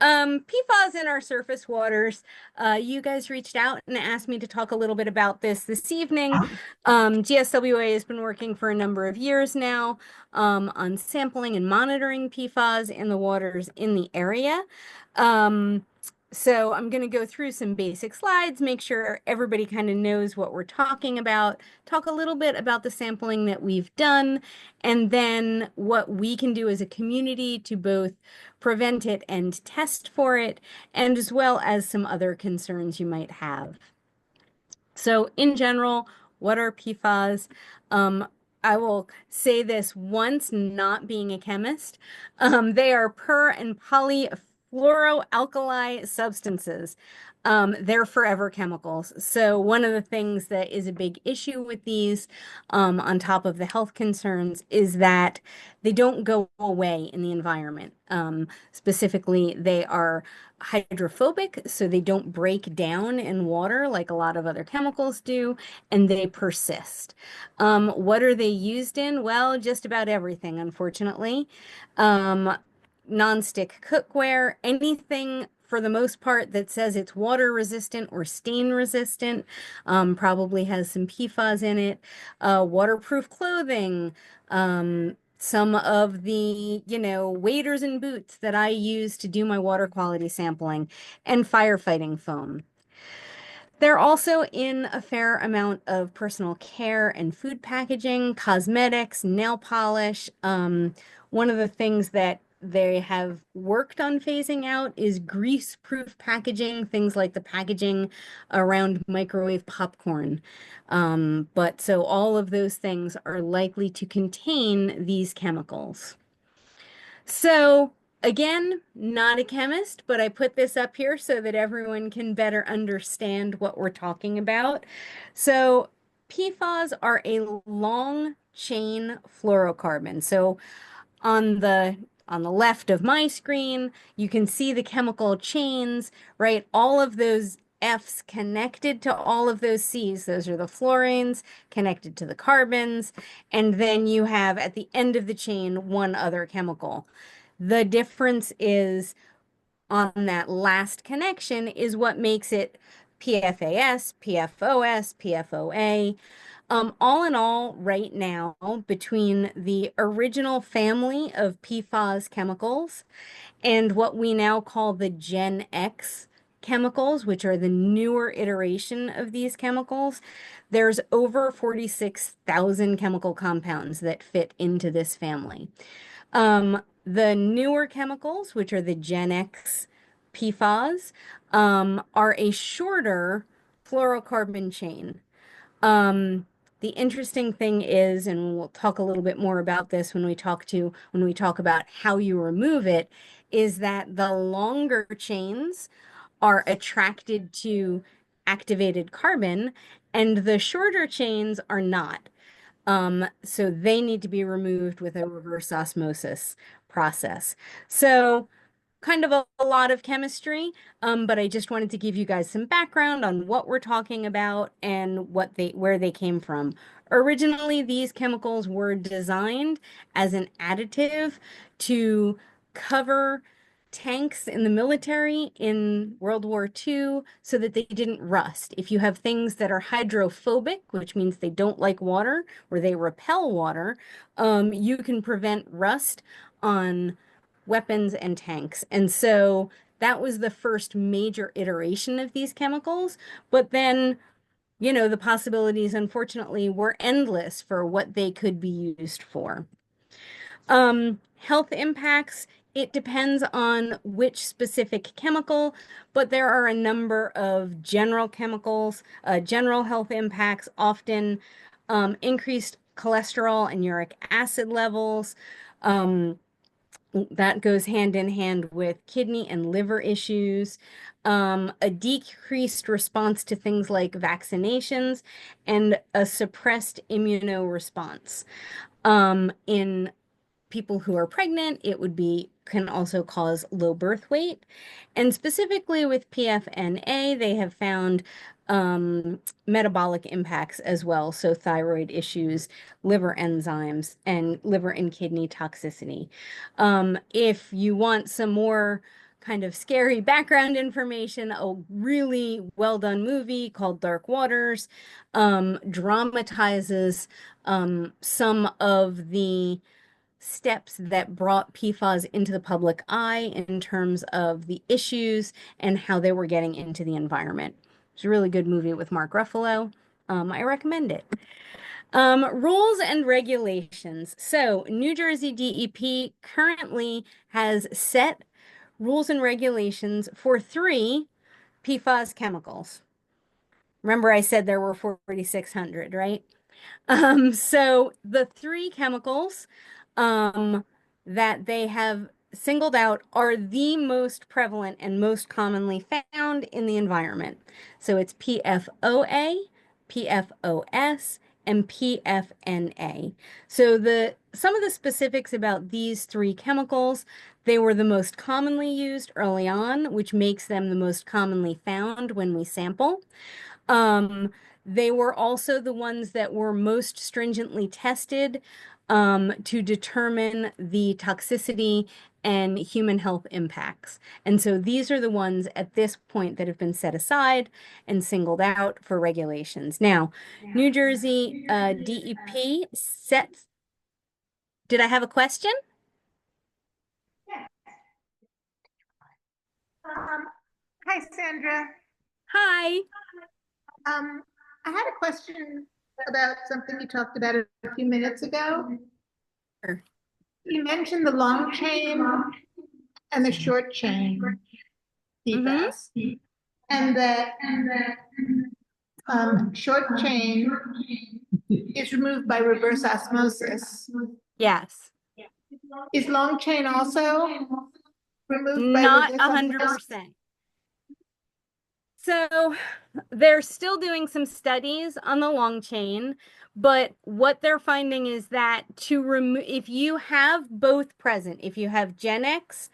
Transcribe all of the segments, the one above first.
PFAS in our surface waters. You guys reached out and asked me to talk a little bit about this evening. GSWA has been working for a number of years now on sampling and monitoring PFAS in the waters in the area. Um, so I'm going to go through some basic slides, make sure everybody kind of knows what we're talking about, talk a little bit about the sampling that we've done, and then what we can do as a community to both prevent it and test for it, and as well as some other concerns you might have. So in general, what are PFAS? I will say this once, not being a chemist. They are per and polyfluoroalkyl substances. They're forever chemicals. So one of the things that is a big issue with these, on top of the health concerns, is that they don't go away in the environment. Specifically, they are hydrophobic, so they don't break down in water like a lot of other chemicals do, and they persist. What are they used in? Well, just about everything, unfortunately. Um, Non-stick cookware, anything for the most part that says it's water resistant or stain resistant, probably has some PFAS in it. Waterproof clothing, some of the, waders and boots that I use to do my water quality sampling, and firefighting foam. They're also in a fair amount of personal care and food packaging, cosmetics, nail polish. One of the things that they have worked on phasing out is grease-proof packaging, things like the packaging around microwave popcorn. But so all of those things are likely to contain these chemicals. So again, not a chemist, but I put this up here so that everyone can better understand what we're talking about. So PFAS are a long chain fluorocarbon. So on the left of my screen, you can see the chemical chains, right? All of those F's connected to all of those C's. Those are the fluorines connected to the carbons. And then you have at the end of the chain one other chemical. The difference is on that last connection is what makes it PFAS, PFOS, PFOA. All in all, right now, between the original family of PFAS chemicals and what we now call the Gen X chemicals, which are the newer iteration of these chemicals, there's over 46,000 chemical compounds that fit into this family. The newer chemicals, which are the Gen X PFAS, are a shorter fluorocarbon chain. The interesting thing is, and we'll talk a little bit more about this when we talk about how you remove it, is that the longer chains are attracted to activated carbon and the shorter chains are not. So they need to be removed with a reverse osmosis process. So kind of a lot of chemistry, but I just wanted to give you guys some background on what we're talking about and where they came from. Originally, these chemicals were designed as an additive to cover tanks in the military in World War II so that they didn't rust. If you have things that are hydrophobic, which means they don't like water or they repel water, you can prevent rust on weapons and tanks. And so that was the first major iteration of these chemicals. But then, the possibilities, unfortunately, were endless for what they could be used for. Health impacts, it depends on which specific chemical, but there are a number of general chemicals, general health impacts, often increased cholesterol and uric acid levels. That goes hand in hand with kidney and liver issues, a decreased response to things like vaccinations, and a suppressed immunoresponse. In people who are pregnant, can also cause low birth weight. And specifically with PFNA, they have found metabolic impacts as well. So thyroid issues, liver enzymes, and liver and kidney toxicity. If you want some more kind of scary background information, a really well done movie called Dark Waters dramatizes some of the steps that brought PFAS into the public eye in terms of the issues and how they were getting into the environment. It's a really good movie with Mark Ruffalo. I recommend it. Rules and regulations. So, New Jersey DEP currently has set rules and regulations for 3 PFAS chemicals. Remember, I said there were 4,600, right? So the 3 chemicals um, that they have singled out are the most prevalent and most commonly found in the environment. So it's PFOA, PFOS, and PFNA. So some of the specifics about these 3 chemicals, they were the most commonly used early on, which makes them the most commonly found when we sample. Um, they were also the ones that were most stringently tested to determine the toxicity and human health impacts. And so these are the ones at this point that have been set aside and singled out for regulations. Now, New Jersey DEP sets. Did I have a question? Hi, Sandra. Hi. I had a question about something you talked about a few minutes ago. Sure. You mentioned the long chain and the short chain PFAS, and that short chain is removed by reverse osmosis. Yes. Is long chain also removed by Not reverse osmosis? 100%. So they're still doing some studies on the long chain, but what they're finding is that to remove, if you have both present, if you have Gen X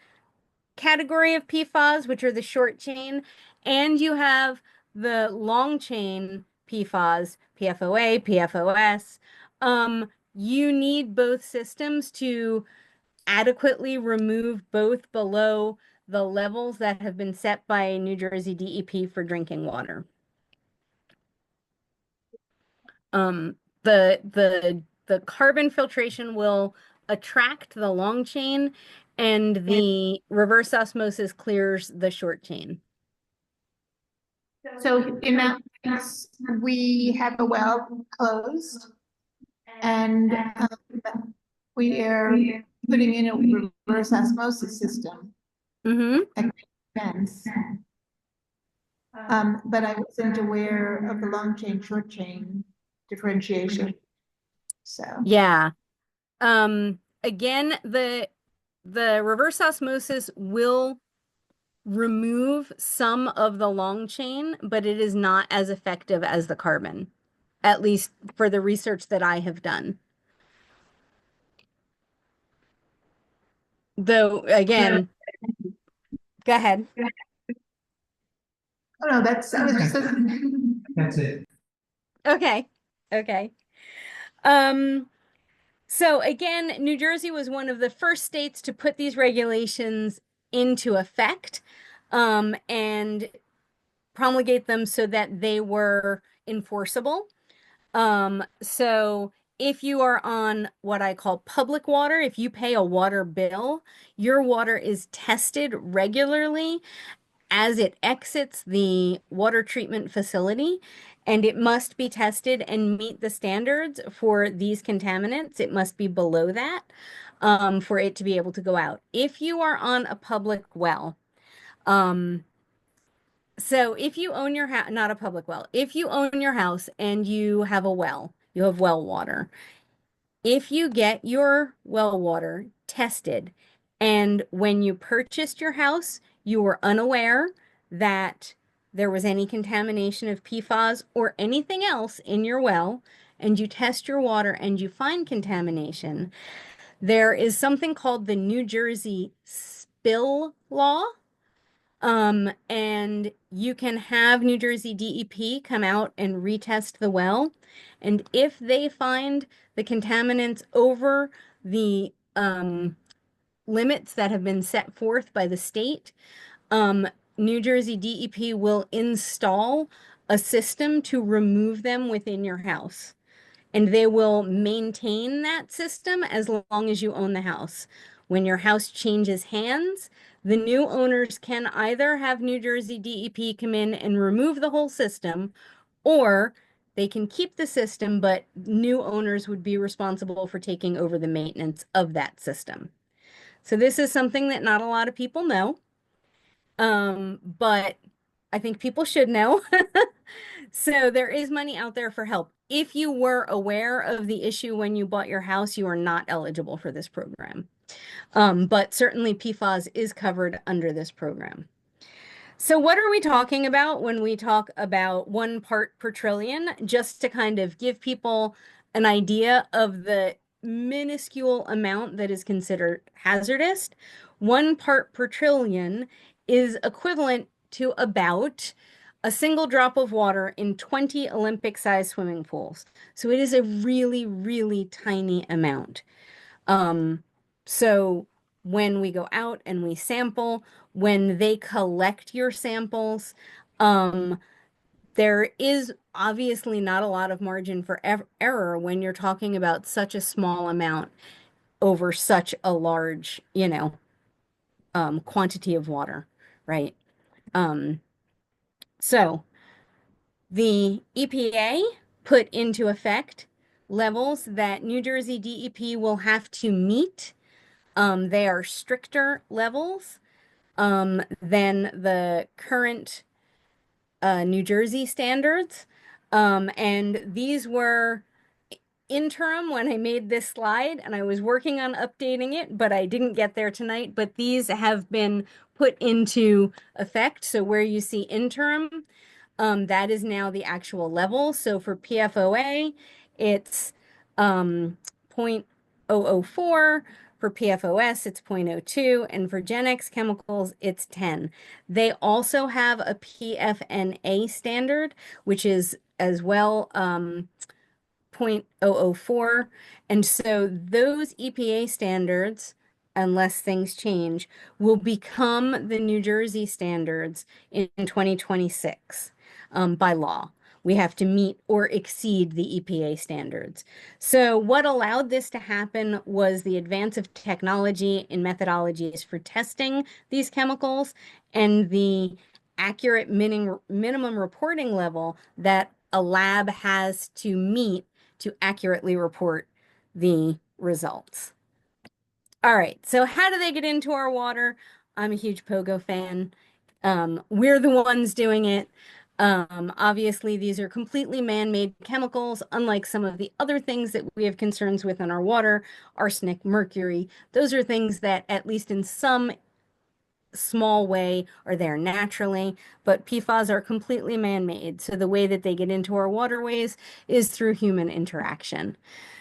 category of PFAS, which are the short chain, and you have the long chain PFAS, PFOA, PFOS, you need both systems to adequately remove both below the levels that have been set by New Jersey DEP for drinking water. Um, the carbon filtration will attract the long chain, and the reverse osmosis clears the short chain. So in that case, we have a well closed, and we are putting in a reverse osmosis system. Mm-hmm. That makes sense. But I wasn't aware of the long chain, short chain differentiation. So Yeah. Again, the reverse osmosis will remove some of the long chain, but it is not as effective as the carbon, at least for the research that I have done. Though, again, go ahead. oh no, I was just That's it. Okay. Okay. Um, so again, New Jersey was one of the first states to put these regulations into effect, and promulgate them so that they were enforceable. So if you are on what I call public water, if you pay a water bill, your water is tested regularly as it exits the water treatment facility, and it must be tested and meet the standards for these contaminants. It must be below that for it to be able to go out. If you are on a public well, so if you own your house, not a public well, if you own your house and you have a well, you have well water. If you get your well water tested, and when you purchased your house, you were unaware that there was any contamination of PFAS or anything else in your well, and you test your water and you find contamination, there is something called the New Jersey spill law. And you can have New Jersey DEP come out and retest the well. And if they find the contaminants over the limits that have been set forth by the state, um, New Jersey DEP will install a system to remove them within your house. And they will maintain that system as long as you own the house. When your house changes hands, the new owners can either have New Jersey DEP come in and remove the whole system, or they can keep the system, but new owners would be responsible for taking over the maintenance of that system. So this is something that not a lot of people know, but I think people should know. So there is money out there for help. If you were aware of the issue when you bought your house, you are not eligible for this program. But certainly PFAS is covered under this program. So what are we talking about when we talk about 1 part per trillion? Just to kind of give people an idea of the minuscule amount that is considered hazardous. 1 part per trillion is equivalent to about a single drop of water in 20 Olympic-sized swimming pools. So it is a really, really tiny amount. So when we go out and we sample, when they collect your samples, there is obviously not a lot of margin for error when you're talking about such a small amount over such a large, quantity of water, right? Um, so the EPA put into effect levels that New Jersey DEP will have to meet. They are stricter levels than the current New Jersey standards. And these were interim when I made this slide, and I was working on updating it, but I didn't get there tonight. But these have been put into effect. So where you see interim, that is now the actual level. So for PFOA, it's 0.004. For PFOS, it's 0.02. And for Gen X chemicals, it's 10. They also have a PFNA standard, which is as well 0.004. And so those EPA standards, unless things change, will become the New Jersey standards in 2026 by law. We have to meet or exceed the EPA standards. So what allowed this to happen was the advance of technology in methodologies for testing these chemicals and the accurate minimum reporting level that a lab has to meet to accurately report the results. All right, so how do they get into our water? I'm a huge Pogo fan. We're the ones doing it. Obviously, these are completely man-made chemicals, unlike some of the other things that we have concerns with in our water, arsenic, mercury. Those are things that, at least in some small way, are there naturally, but PFAS are completely man-made. So the way that they get into our waterways is through human interaction.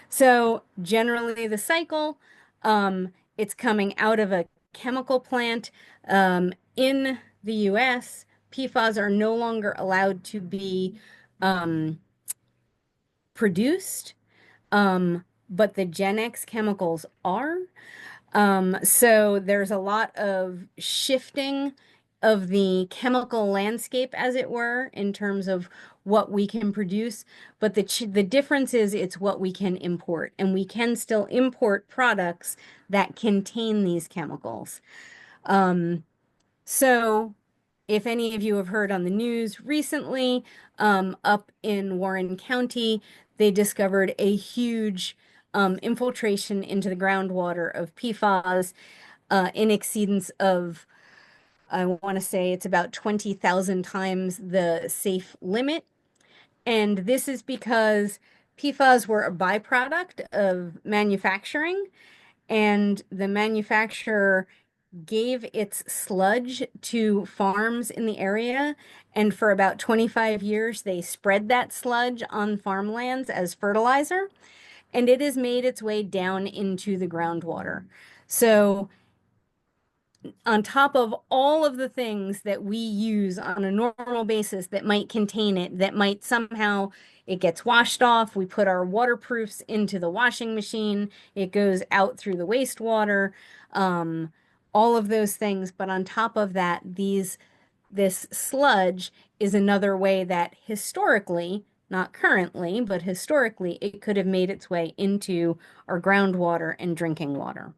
So generally the cycle, it's coming out of a chemical plant. In the US, PFAS are no longer allowed to be produced, but the Gen X chemicals are. So there's a lot of shifting of the chemical landscape, as it were, in terms of what we can produce. But the difference is it's what we can import, and we can still import products that contain these chemicals. So if any of you have heard on the news recently, up in Warren County, they discovered a huge infiltration into the groundwater of PFAS in exceedance of, I want to say it's about 20,000 times the safe limit. And this is because PFAS were a byproduct of manufacturing, and the manufacturer gave its sludge to farms in the area. And for about 25 years, they spread that sludge on farmlands as fertilizer, and it has made its way down into the groundwater. So on top of all of the things that we use on a normal basis that might contain it, that might somehow It gets washed off. We put our waterproofs into the washing machine. It goes out through the wastewater, all of those things. But on top of that, this sludge is another way that historically, not currently, but historically, it could have made its way into our groundwater and drinking water.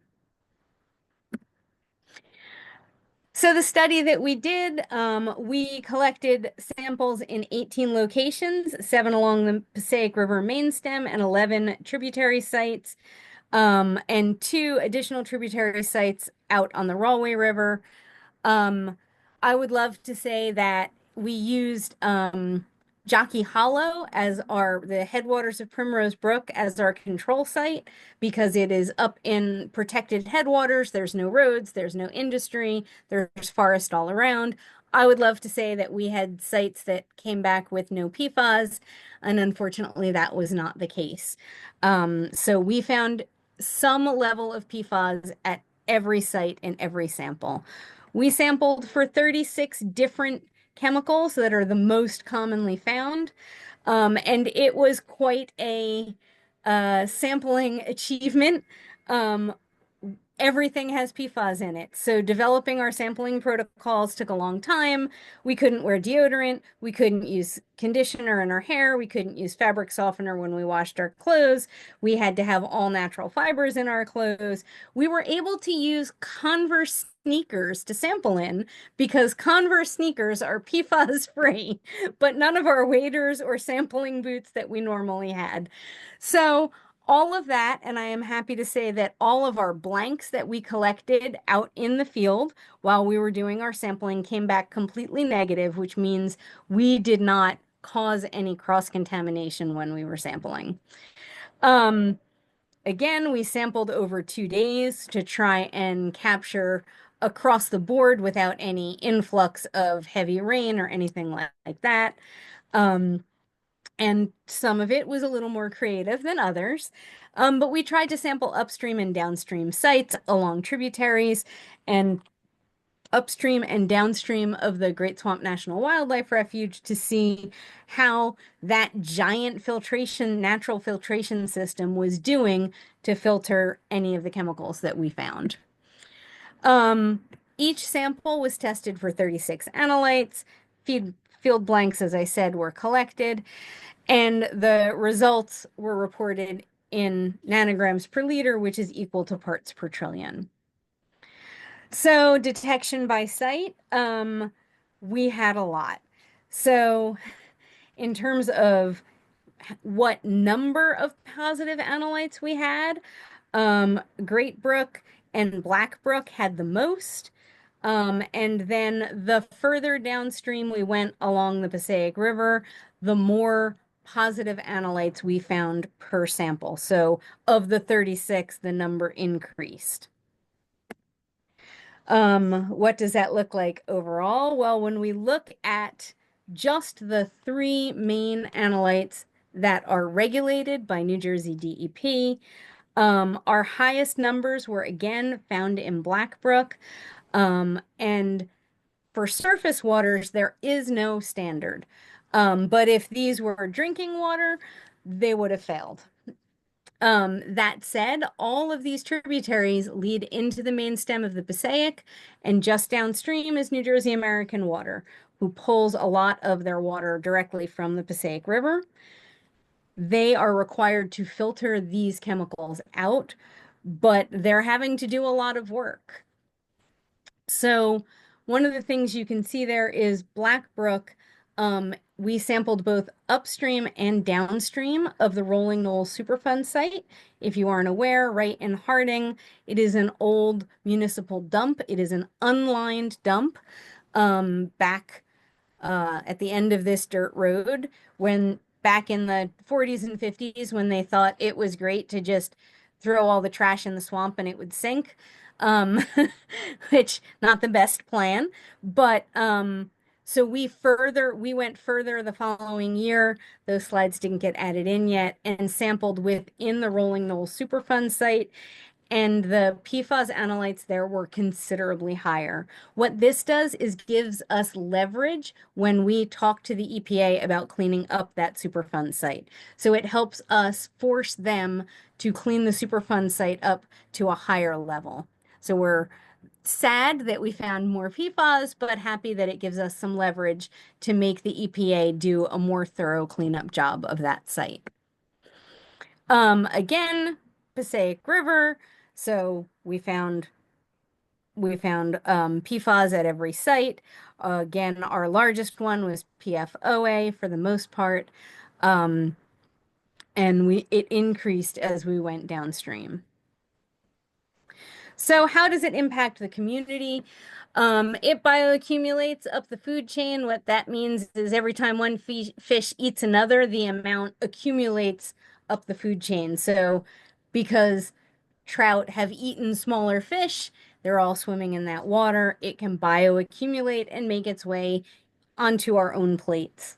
So the study that we did, we collected samples in 18 locations, 7 along the Passaic River main stem and 11 tributary sites, and 2 additional tributary sites out on the Rahway River. Um, I would love to say that we used Jockey Hollow as the headwaters of Primrose Brook as our control site because it is up in protected headwaters. There's no roads, there's no industry, there's forest all around. I would love to say that we had sites that came back with no PFAS, and unfortunately, that was not the case. So we found some level of PFAS at every site in every sample. We sampled for 36 different chemicals that are the most commonly found. And it was quite a sampling achievement. Um, Everything has PFAS in it. So developing our sampling protocols took a long time. We couldn't wear deodorant. We couldn't use conditioner in our hair. We couldn't use fabric softener when we washed our clothes. We had to have all natural fibers in our clothes. We were able to use Converse sneakers to sample in because Converse sneakers are PFAS free, but none of our waders or sampling boots that we normally had. So all of that, and I am happy to say that all of our blanks that we collected out in the field while we were doing our sampling came back completely negative, which means we did not cause any cross-contamination when we were sampling. Again, we sampled over 2 days to try and capture across the board without any influx of heavy rain or anything like that. And some of it was a little more creative than others. But we tried to sample upstream and downstream sites along tributaries and upstream and downstream of the Great Swamp National Wildlife Refuge to see how that giant natural filtration system was doing to filter any of the chemicals that we found. Each sample was tested for 36 analytes. Field blanks, as I said, were collected, and the results were reported in nanograms per liter, which is equal to parts per trillion. So detection by site, we had a lot. So in terms of what number of positive analytes we had, Great Brook and Black Brook had the most. And then the further downstream we went along the Passaic River, the more positive analytes we found per sample. So of the 36, the number increased. What does that look like overall? Well, when we look at just the 3 main analytes that are regulated by New Jersey DEP, our highest numbers were again found in Black Brook. And for surface waters, there is no standard. But if these were drinking water, they would have failed. That said, all of these tributaries lead into the main stem of the Passaic, and just downstream is New Jersey American Water, who pulls a lot of their water directly from the Passaic River. They are required to filter these chemicals out, but they're having to do a lot of work. So one of the things you can see there is Black Brook. We sampled both upstream and downstream of the Rolling Knoll Superfund site. If you aren't aware, right in Harding, it is an old municipal dump. It is an unlined dump back at the end of this dirt road when back in the 40s and 50s when they thought it was great to just throw all the trash in the swamp and it would sink, um, which not the best plan. But so we went further the following year. Those slides didn't get added in yet, and sampled within the Rolling Knoll Superfund site. and the PFAS analytes there were considerably higher. What this does is gives us leverage when we talk to the EPA about cleaning up that Superfund site. So it helps us force them to clean the Superfund site up to a higher level. So we're sad that we found more PFAS, but happy that it gives us some leverage to make the EPA do a more thorough cleanup job of that site. Again, Passaic River. So we found PFAS at every site. Again, our largest one was PFOA for the most part, um, and it increased as we went downstream. So how does it impact the community? It bioaccumulates up the food chain. What that means is every time one fish eats another, the amount accumulates up the food chain. So because trout have eaten smaller fish, they're all swimming in that water, it can bioaccumulate and make its way onto our own plates.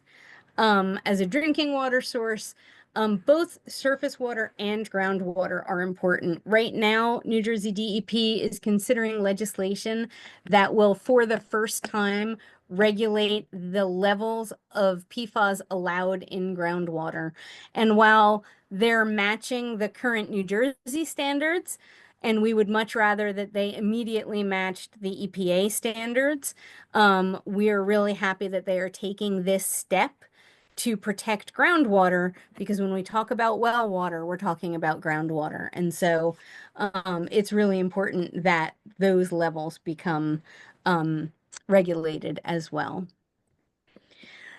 As a drinking water source, both surface water and groundwater are important. Right now, New Jersey DEP is considering legislation that will, for the first time, regulate the levels of PFAS allowed in groundwater. And while they're matching the current New Jersey standards, and we would much rather that they immediately matched the EPA standards, we are really happy that they are taking this step to protect groundwater, because when we talk about well water, we're talking about groundwater. And so it's really important that those levels become regulated as well.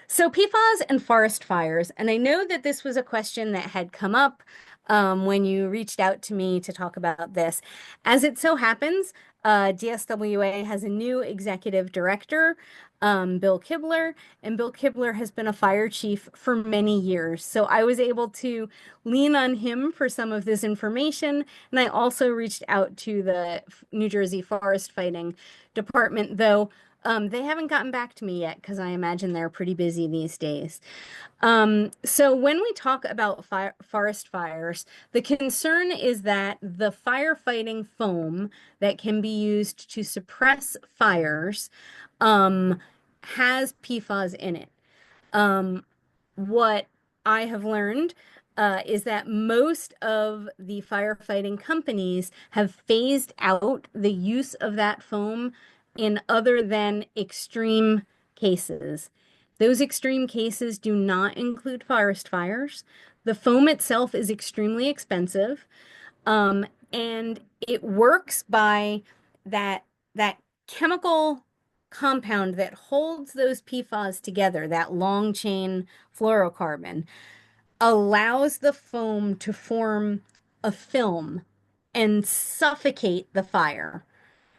So PFAS and forest fires, and I know that this was a question that had come up when you reached out to me to talk about this. As it so happens, DSWA has a new executive director, Bill Kibler, and Bill Kibler has been a fire chief for many years. So I was able to lean on him for some of this information, and I also reached out to the New Jersey Forest Fighting Department, though they haven't gotten back to me yet because I imagine they're pretty busy these days. So when we talk about forest fires, the concern is that the firefighting foam that can be used to suppress fires has PFAS in it. What I have learned is that most of the firefighting companies have phased out the use of that foam in other than extreme cases. Those extreme cases do not include forest fires. The foam itself is extremely expensive, and it works by that chemical compound that holds those PFAS together, that long chain fluorocarbon, allows the foam to form a film and suffocate the fire.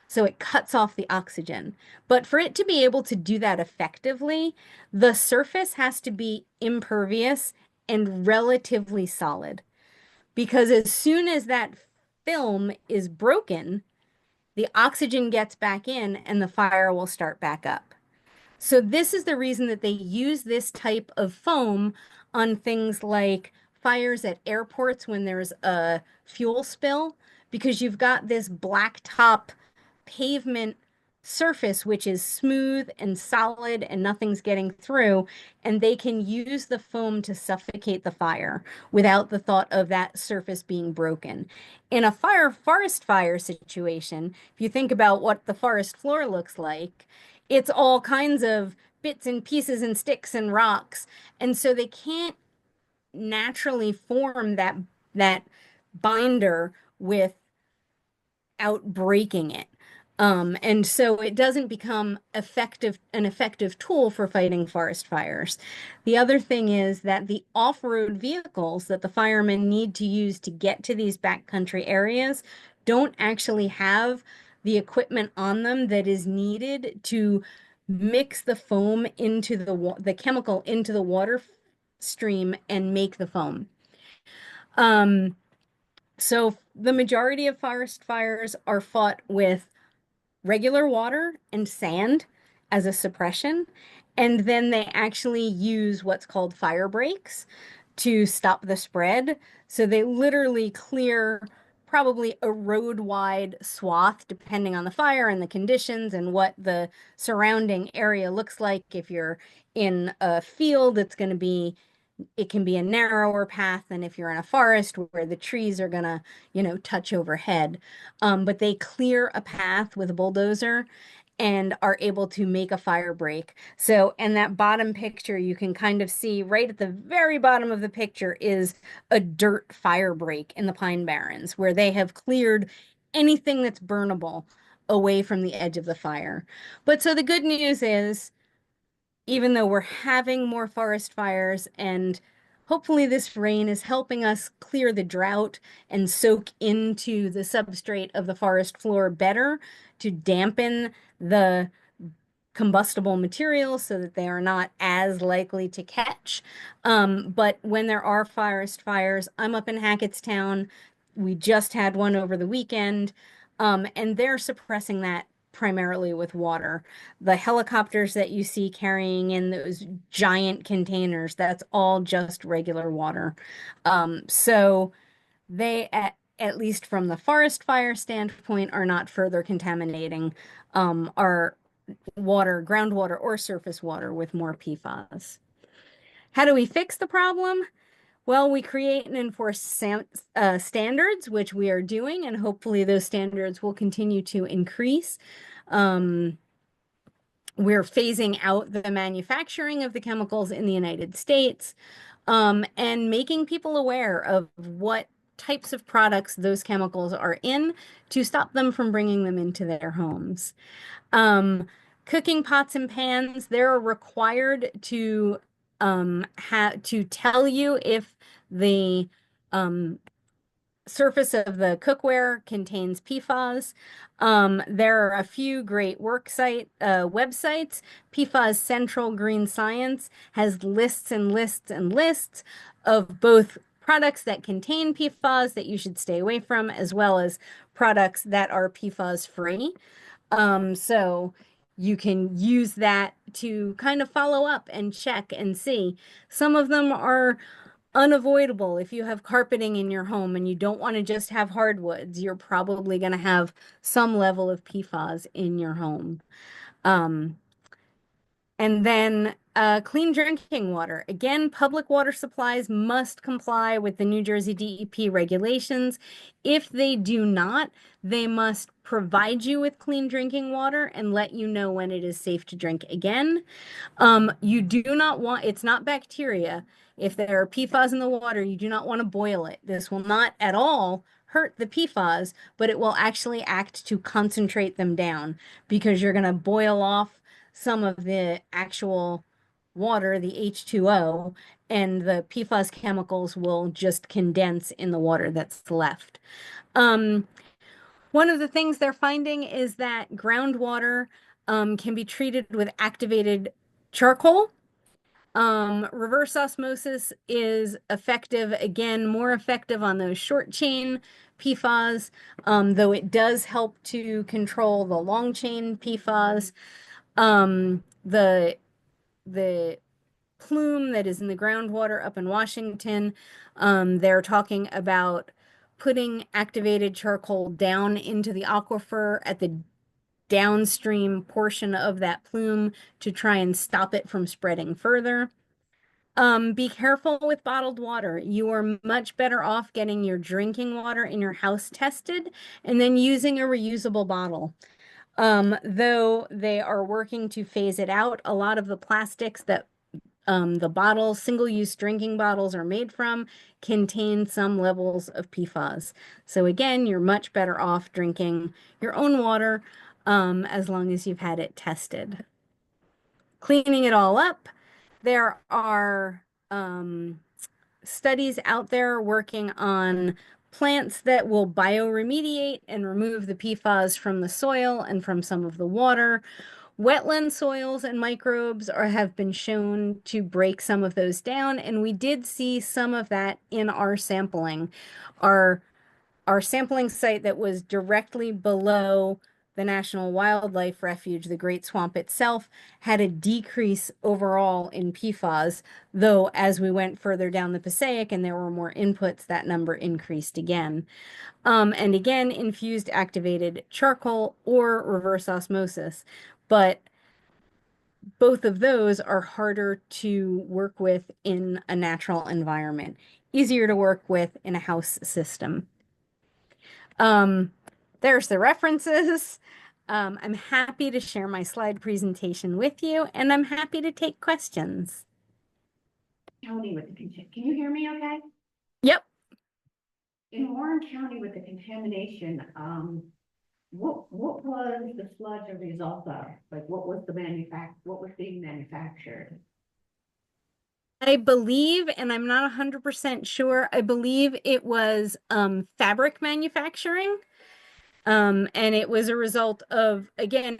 So it cuts off the oxygen. But for it to be able to do that effectively, the surface has to be impervious and relatively solid. Because as soon as that film is broken, the oxygen gets back in and the fire will start back up. So this is the reason that they use this type of foam on things like fires at airports when there's a fuel spill, because you've got this blacktop pavement surface which is smooth and solid and nothing's getting through, and they can use the foam to suffocate the fire without the thought of that surface being broken. In a forest fire situation, if you think about what the forest floor looks like, it's all kinds of bits and pieces and sticks and rocks, and so they can't naturally form that binder without breaking it. And so it doesn't become an effective tool for fighting forest fires. The other thing is that the off-road vehicles that the firemen need to use to get to these backcountry areas don't actually have the equipment on them that is needed to mix the foam into the chemical into the water stream and make the foam. So the majority of forest fires are fought with regular water and sand as a suppression. And then they actually use what's called fire breaks to stop the spread. So they literally clear probably a road-wide swath, depending on the fire and the conditions and what the surrounding area looks like. If you're in a field, it can be a narrower path than if you're in a forest where the trees are gonna, touch overhead. But they clear a path with a bulldozer and are able to make a fire break. So in that bottom picture, you can kind of see right at the very bottom of the picture is a dirt fire break in the Pine Barrens where they have cleared anything that's burnable away from the edge of the fire. But so the good news is, even though we're having more forest fires and hopefully this rain is helping us clear the drought and soak into the substrate of the forest floor better to dampen the combustible materials so that they are not as likely to catch. But when there are forest fires, I'm up in Hackettstown. We just had one over the weekend, and they're suppressing that primarily with water. The helicopters that you see carrying in those giant containers, that's all just regular water. So they, at least from the forest fire standpoint, are not further contaminating our water, groundwater, or surface water with more PFAS. How do we fix the problem? Well, we create and enforce standards, which we are doing, and hopefully those standards will continue to increase. Um, we're phasing out the manufacturing of the chemicals in the United States, and making people aware of what types of products those chemicals are in to stop them from bringing them into their homes. Um, Cooking pots and pans, they're required to to tell you if the um, surface of the cookware contains PFAS. There are a few great websites. PFAS Central Green Science has lists and lists and lists of both products that contain PFAS that you should stay away from, as well as products that are PFAS free. So you can use that to kind of follow up and check and see. Some of them are unavoidable. If you have carpeting in your home and you don't want to just have hardwoods, you're probably going to have some level of PFAS in your home. Um, and then clean drinking water. Again, public water supplies must comply with the New Jersey DEP regulations. If they do not, they must provide you with clean drinking water and let you know when it is safe to drink again. You do not want, it's not bacteria. If there are PFAS in the water, you do not want to boil it. This will not at all hurt the PFAS, but it will actually act to concentrate them down because you're going to boil off some of the actual water, the H2O, and the PFAS chemicals will just condense in the water that's left. Um, One of the things they're finding is that groundwater can be treated with activated charcoal. Reverse osmosis is effective, again, more effective on those short chain PFAS, though it does help to control the long chain PFAS. The plume that is in the groundwater up in Washington, they're talking about putting activated charcoal down into the aquifer at the downstream portion of that plume to try and stop it from spreading further. Be careful with bottled water. You are much better off getting your drinking water in your house tested and then using a reusable bottle. Though they are working to phase it out, a lot of the plastics that the bottles, single-use drinking bottles are made from contain some levels of PFAS. So again, you're much better off drinking your own water, as long as you've had it tested. Cleaning it all up, there are studies out there working on plants that will bioremediate and remove the PFAS from the soil and from some of the water. Wetland soils and microbes have been shown to break some of those down, and we did see some of that in our sampling. Our sampling site that was directly below the National Wildlife Refuge, the Great Swamp itself, had a decrease overall in PFAS, though as we went further down the Passaic and there were more inputs, that number increased again. And again, infused activated charcoal or reverse osmosis. But both of those are harder to work with in a natural environment, easier to work with in a house system. Um, there's the references. I'm happy to share my slide presentation with you, and I'm happy to take questions. County with the can you hear me okay? Yep. In Warren County with the contamination, what was the sludge a result of? Like what was what was being manufactured? I believe, and I'm not 100% sure, I believe it was fabric manufacturing. And it was a result of, again,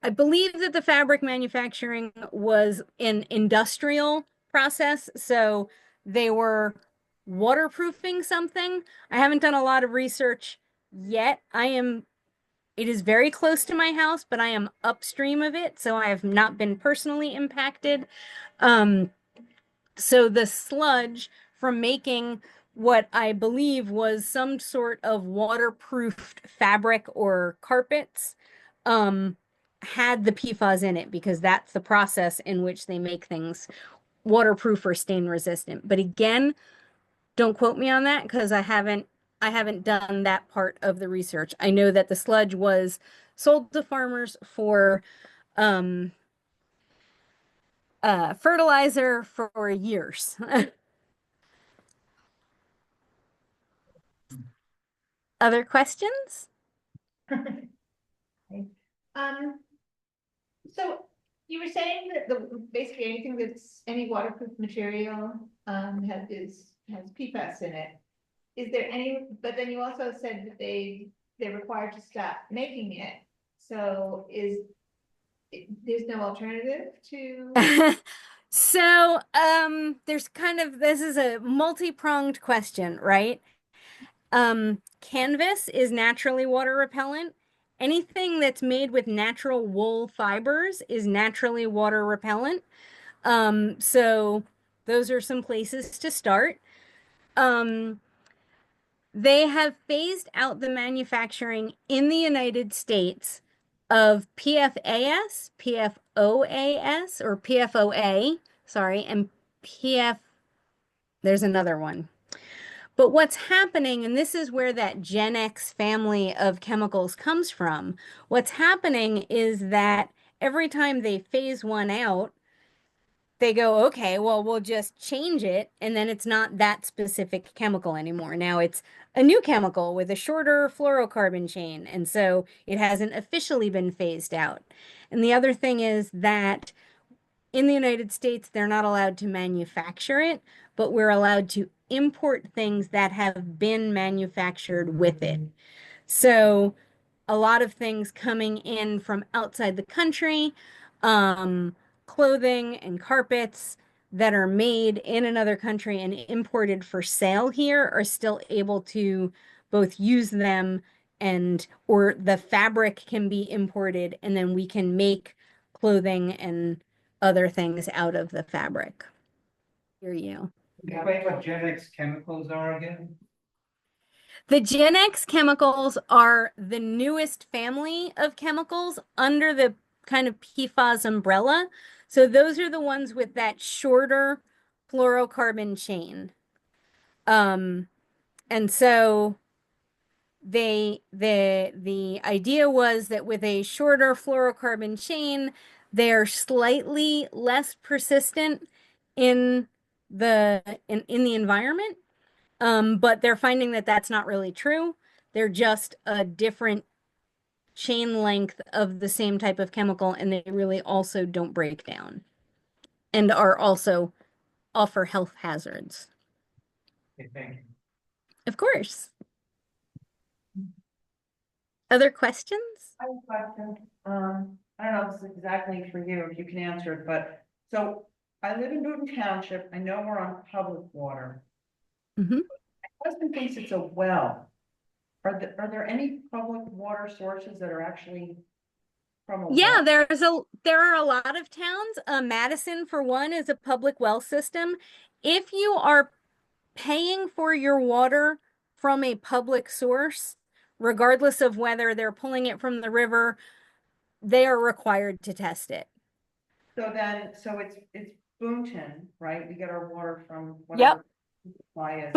I believe that the fabric manufacturing was an industrial process. So they were waterproofing something. I haven't done a lot of research yet. It is very close to my house, but I am upstream of it. So I have not been personally impacted. So the sludge from making what I believe was some sort of waterproofed fabric or carpets had the PFAS in it because that's the process in which they make things waterproof or stain resistant. But again, don't quote me on that because I haven't done that part of the research. I know that the sludge was sold to farmers for um fertilizer for years. Other questions? Um, so you were saying that basically anything that's any waterproof material, has PFAS in it. Is there any, but then you also said that they're required to stop making it. So there's no alternative to? So, this is a multi-pronged question, right? Canvas is naturally water repellent. Anything that's made with natural wool fibers is naturally water repellent. So those are some places to start. Um, they have phased out the manufacturing in the United States of PFAS, PFOAS, or PFOA, sorry, and PF, there's another one. But what's happening, and this is where that Gen X family of chemicals comes from, what's happening is that every time they phase one out, they go, okay, well, we'll just change it, and then it's not that specific chemical anymore. Now it's a new chemical with a shorter fluorocarbon chain, and so it hasn't officially been phased out. And the other thing is that in the United States, they're not allowed to manufacture it, but we're allowed to import things that have been manufactured with it. So a lot of things coming in from outside the country, um, clothing and carpets that are made in another country and imported for sale here are still able to both use them or the fabric can be imported and then we can make clothing and other things out of the fabric. Hear you. Explain what Gen X chemicals are again? The Gen X chemicals are the newest family of chemicals under the kind of PFAS umbrella. So those are the ones with that shorter fluorocarbon chain. And so the idea was that with a shorter fluorocarbon chain, they're slightly less persistent in the environment. But they're finding that that's not really true. They're just a different chain length of the same type of chemical, and they really also don't break down and are also offer health hazards. Okay, thank you. Of course. Other questions? I have a question. I don't know if this is exactly for you, if you can answer it, but so I live in Newton Township. I know we're on public water. Mm-hmm. My husband thinks it's a well. are there any public water sources that are actually from a Yeah, well? there are a lot of towns. Madison, for one, is a public well system. If you are paying for your water from a public source, regardless of whether they're pulling it from the river, they are required to test it. So then, so it's Boonton, right? We get our water from Yep. whatever supply is.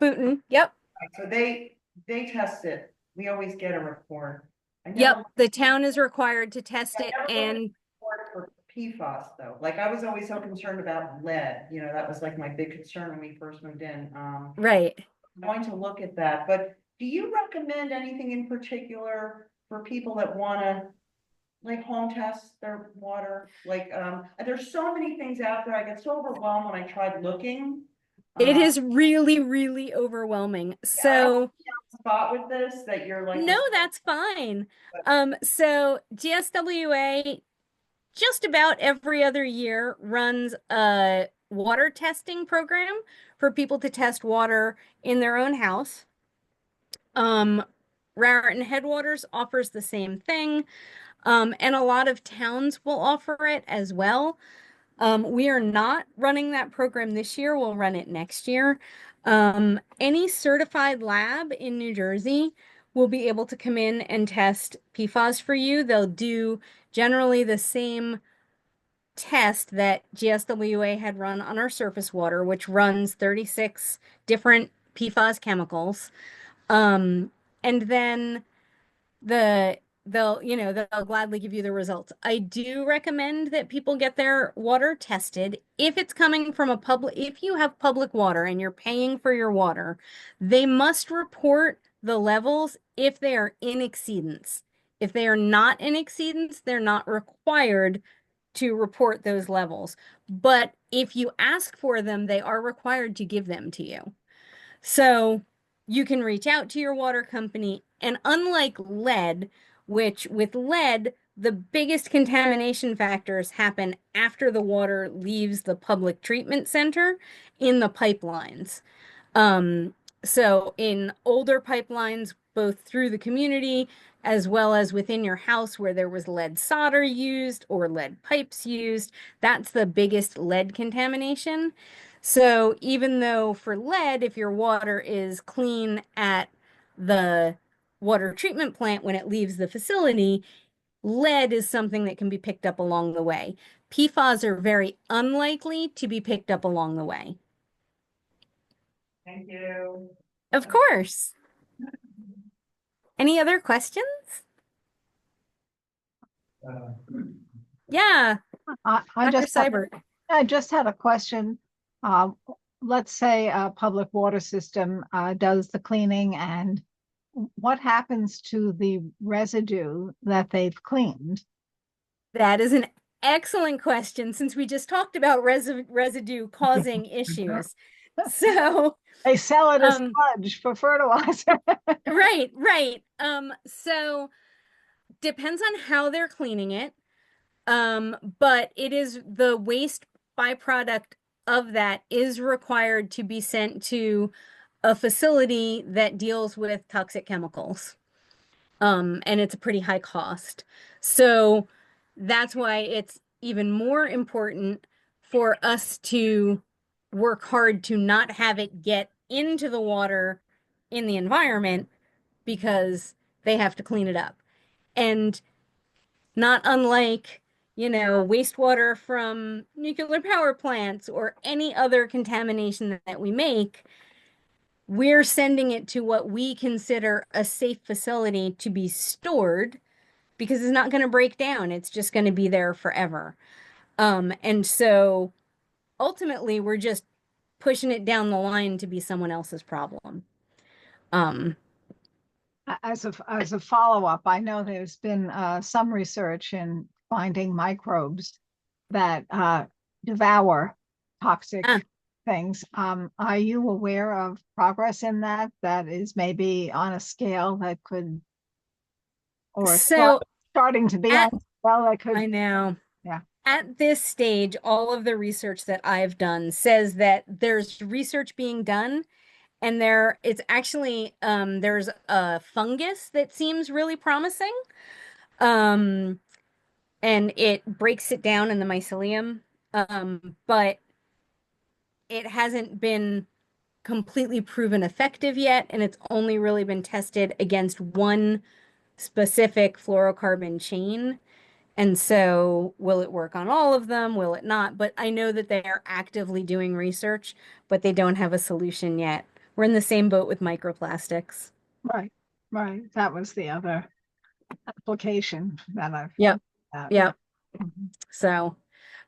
Booton, yep. So they test it. We always get a report. I Yep, never, the town is required to test I it, never got a and report for PFAS though. Like I was always so concerned about lead, you know, that was like my big concern when we first moved in. right. I'm going to look at that, but do you recommend anything in particular for people that wanna like home test their water? Like, there's so many things out there. I get so overwhelmed when I tried looking. It Uh, is really, really overwhelming. yeah, I don't So, spot with this that you're like. no, that's fine. So GSWA just about every other year runs a water testing program for people to test water in their own house. Raritan Headwaters offers the same thing. And a lot of towns will offer it as well. We are not running that program this year. We'll run it next year. Any certified lab in New Jersey will be able to come in and test PFAS for you. They'll do generally the same test that GSWA had run on our surface water, which runs 36 different PFAS chemicals. And then the they'll gladly give you the results. I do recommend that people get their water tested. If it's coming from if you have public water and you're paying for your water, they must report the levels if they are in exceedance. If they are not in exceedance, they're not required to report those levels. But if you ask for them, they are required to give them to you. So you can reach out to your water company. And unlike lead, which with lead, the biggest contamination factors happen after the water leaves the public treatment center in the pipelines. So in older pipelines, both through the community as well as within your house where there was lead solder used or lead pipes used, that's the biggest lead contamination. So even though for lead, if your water is clean at the water treatment plant when it leaves the facility, lead is something that can be picked up along the way. PFAS are very unlikely to be picked up along the way. Thank you. Of course. Any other questions? Uh, Yeah, I Dr. just have, Seibert. I just had a question. Uh, let's say a public water system does the cleaning, and what happens to the residue that they've cleaned? That is an excellent question since we just talked about residue causing issues. So, They sell it as um, sludge for fertilizer. right. So depends on how they're cleaning it. But it is the waste byproduct of that is required to be sent to a facility that deals with toxic chemicals. And it's a pretty high cost. So that's why it's even more important for us to work hard to not have it get into the water in the environment because they have to clean it up. And not unlike, wastewater from nuclear power plants or any other contamination that we make, we're sending it to what we consider a safe facility to be stored because it's not going to break down. It's just going to be there forever. And so ultimately, we're just pushing it down the line to be someone else's problem. Um, As a follow-up, I know there's been some research in finding microbes that devour toxic Ah. things. Are you aware of progress in that is maybe on a scale that could, or so starting to be at, on a scale that could? I know. Yeah. At this stage, all of the research that I've done says that there's research being done And it's actually, there's a fungus that seems really promising. Um, and it breaks it down in the mycelium. But it hasn't been completely proven effective yet, and it's only really been tested against one specific fluorocarbon chain. And so, will it work on all of them? Will it not? But I know that they are actively doing research, but they don't have a solution yet. We're in the same boat with microplastics. Right, right. That was the other application that I've. Yep. Yeah. Yep. So,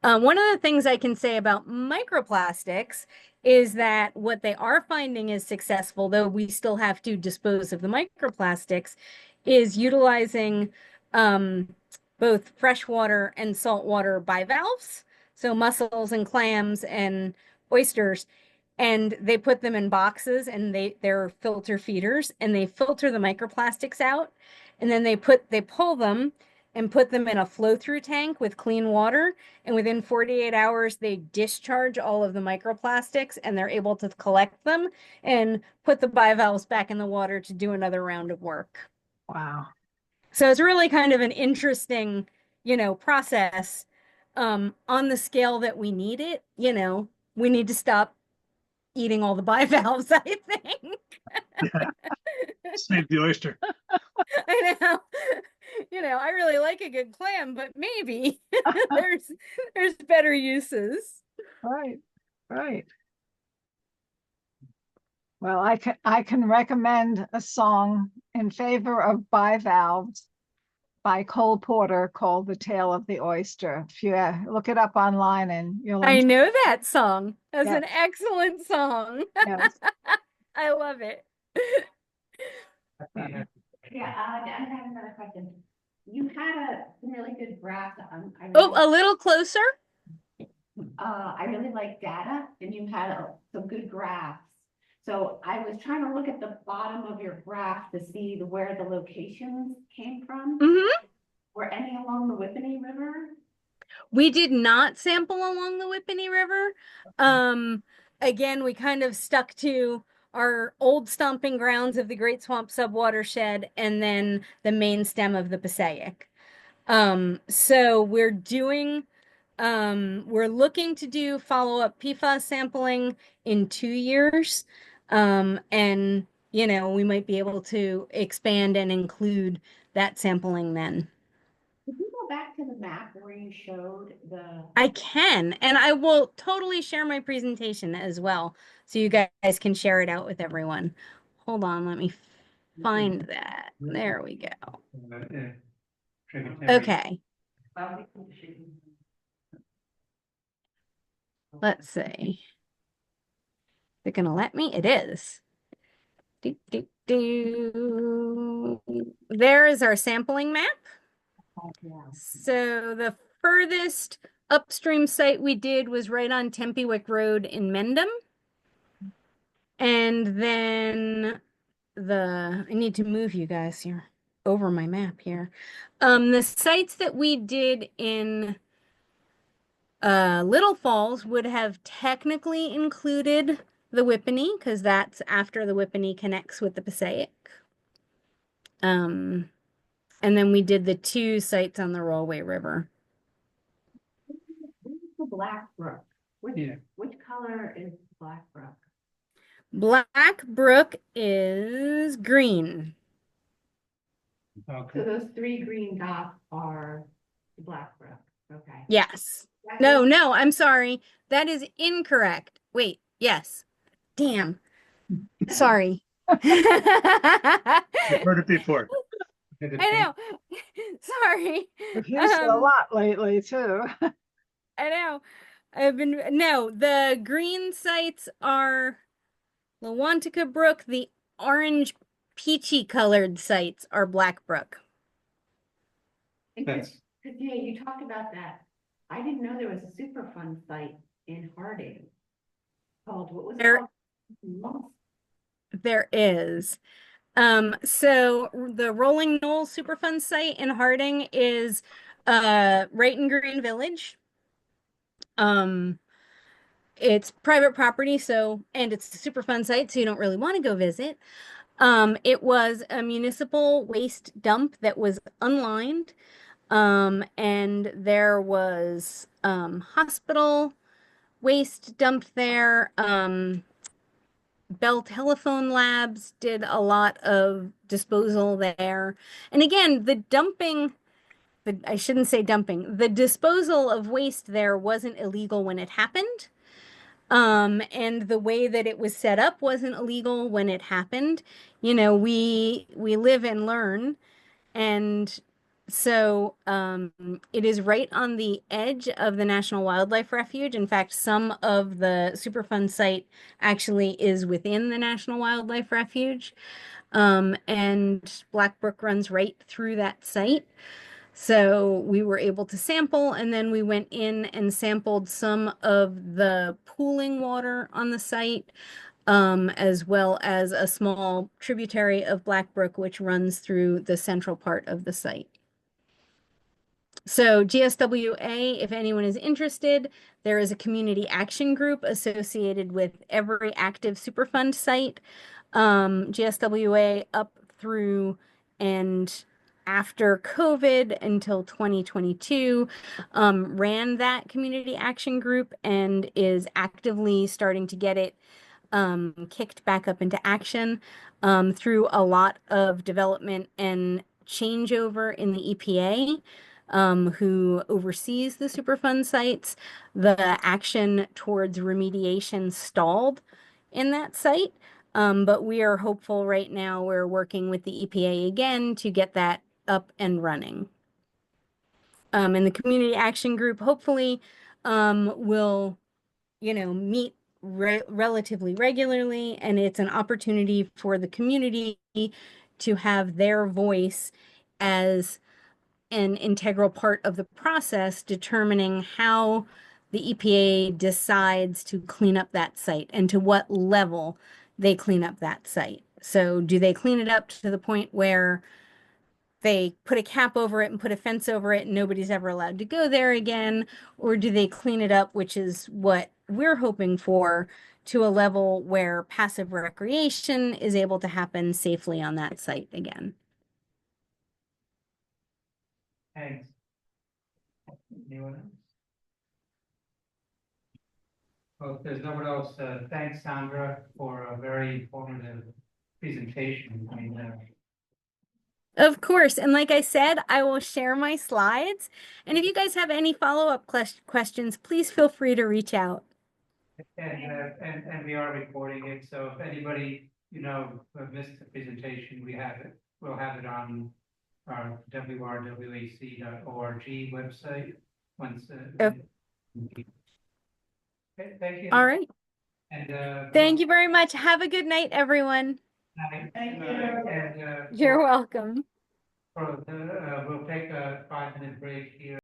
one of the things I can say about microplastics is that what they are finding is successful, though we still have to dispose of the microplastics, is utilizing both freshwater and saltwater bivalves, so mussels and clams and oysters, and they put them in boxes and they're filter feeders and they filter the microplastics out, and then they pull them and put them in a flow-through tank with clean water. And within 48 hours, they discharge all of the microplastics and they're able to collect them and put the bivalves back in the water to do another round of work. Wow. So it's really kind of an interesting, process on the scale that we need it. We need to stop eating all the bivalves, I think. Save the oyster. I know. I really like a good clam, but maybe there's better uses. Right, right. Well, I can recommend a song in favor of bivalves by Cole Porter called "The Tale of the Oyster." If you look it up online, and you'll I enjoy. know that song. That's Yes. an excellent song. Yes. I love it. Yeah, I have another question. You had some really good graphs on. Oh, a little closer. I really like data, and you had some good graphs. So I was trying to look at the bottom of your graph to see where the locations came from. Mm-hmm. Were any along the Whippany River? We did not sample along the Whippany River. Again, we kind of stuck to our old stomping grounds of the Great Swamp Subwatershed and then the main stem of the Passaic. So we're looking to do follow-up PFAS sampling in 2 years. And we might be able to expand and include that sampling then. Could you go back to the map where you showed the? I can, and I will totally share my presentation as well, so you guys can share it out with everyone. Hold on, let me find that. There we go. Okay, let's see. Is it gonna let me? It is. Do, do, do. There is our sampling map. So the furthest upstream site we did was right on Tempewick Road in Mendham. And then I need to move you guys here over my map here. The sites that we did in Little Falls would have technically included the Whippany because that's after the Whippany connects with the Passaic. And then we did the 2 sites on the Rollway River. Where's the Black Brook? Yeah. Which color is Black Brook? Black Brook is green. So Okay. those 3 green dots are the Black Brook. Okay. Yes. No, I'm sorry. That is incorrect. Wait, yes. Damn. Sorry. I You've heard it before. know. Sorry. We've used it a lot lately too. I know. No, the green sites are Lawantica Brook. The orange peachy colored sites are Black Brook. That's, Yeah, you talked about that. I didn't know there was a Superfund site in Harding called, what was it called? There is. So the Rolling Knoll Superfund site in Harding is right in Green Village. it's private property, so, and it's a Superfund site, so you don't really want to go visit. It was a municipal waste dump that was unlined. And there was hospital waste dumped there. Bell Telephone Labs did a lot of disposal there. And again, I shouldn't say dumping, the disposal of waste there wasn't illegal when it happened. And the way that it was set up wasn't illegal when it happened. You know, we live and learn. And so it is right on the edge of the National Wildlife Refuge. In fact, some of the Superfund site actually is within the National Wildlife Refuge. And Black Brook runs right through that site. So we were able to sample, and then we went in and sampled some of the pooling water on the site, as well as a small tributary of Black Brook, which runs through the central part of the site. So GSWA, if anyone is interested, there is a community action group associated with every active Superfund site. GSWA up through and after COVID until 2022, ran that community action group and is actively starting to get it kicked back up into action through a lot of development and changeover in the EPA, who oversees the Superfund sites. The action towards remediation stalled in that site, but we are hopeful right now. We're working with the EPA again to get that up and running. And the community action group hopefully will, meet relatively regularly, and it's an opportunity for the community to have their voice as an integral part of the process, determining how the EPA decides to clean up that site and to what level they clean up that site. So do they clean it up to the point where they put a cap over it and put a fence over it and nobody's ever allowed to go there again? Or do they clean it up, which is what we're hoping for, to a level where passive recreation is able to happen safely on that site again? Thanks. Anyone else? Well, if there's no one else, thanks, Sandra, for a very informative presentation. I mean, Of course. And like I said, I will share my slides. And if you guys have any follow-up questions, please feel free to reach out. and we are recording it, so if anybody, missed the presentation, we'll have it on our WRWAC.org website once. Okay. Okay, thank you. All right. And Thank you very much. Have a good night, everyone. Thank you. And You're welcome. we'll take a 5-minute break here.